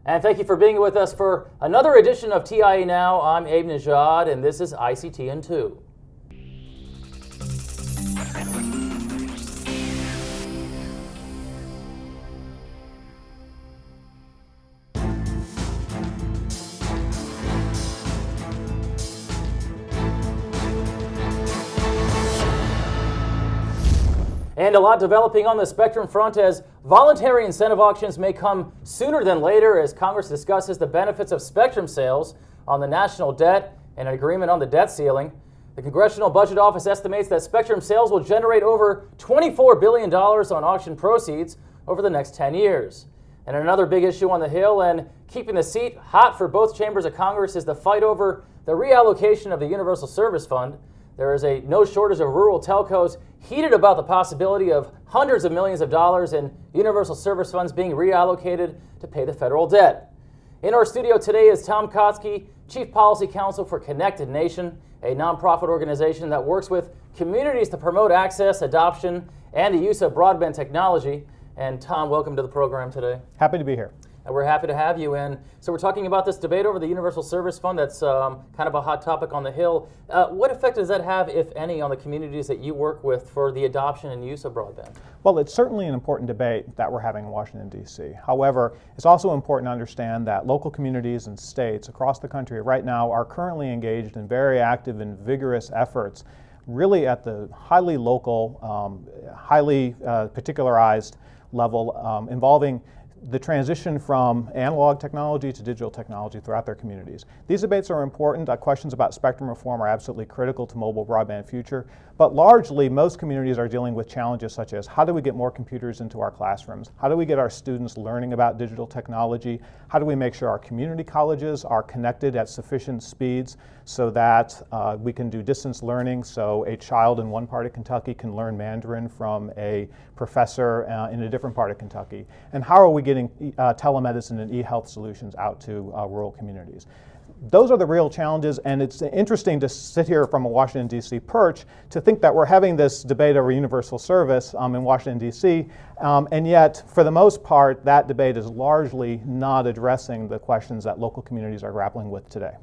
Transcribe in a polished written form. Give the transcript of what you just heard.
And thank you for being with us for another edition of TIA Now. I'm Abe Najad, and this is ICT in 2. And a lot developing on the spectrum front as voluntary incentive auctions may come sooner than later as Congress discusses the benefits of spectrum sales on the national debt and an agreement on the debt ceiling. The Congressional Budget Office estimates that spectrum sales will generate over $24 billion on auction proceeds over the next 10 years. And another big issue on the Hill and keeping the seat hot for both chambers of Congress is the fight over the reallocation of the Universal Service Fund. There is no shortage of rural telcos heated about the possibility of hundreds of millions of dollars in universal service funds being reallocated to pay the federal debt. In our studio today is Tom Koutsky, Chief Policy Counsel for Connected Nation, a nonprofit organization that works with communities to promote access, adoption, and the use of broadband technology. And Tom, welcome to the program today. Happy to be here. And we're happy to have you in. So we're talking about this debate over the Universal Service Fund that's kind of a hot topic on the Hill. What effect does that have, if any, on the communities that you work with for the adoption and use of broadband? Well, it's certainly an important debate that we're having in Washington, D.C. However, it's also important to understand that local communities and states across the country right now are currently engaged in very active and vigorous efforts really at the highly local, highly particularized level involving the transition from analog technology to digital technology throughout their communities. These debates are important. Questions about spectrum reform are absolutely critical to mobile broadband future, but largely most communities are dealing with challenges such as how do we get more computers into our classrooms? How do we get our students learning about digital technology? How do we make sure our community colleges are connected at sufficient speeds so that we can do distance learning, so a child in one part of Kentucky can learn Mandarin from a professor in a different part of Kentucky? And how are we getting telemedicine and e-health solutions out to rural communities? Those are the real challenges, and it's interesting to sit here from a Washington, D.C. perch to think that we're having this debate over universal service in Washington, D.C., and yet, for the most part, that debate is largely not addressing the questions that local communities are grappling with today.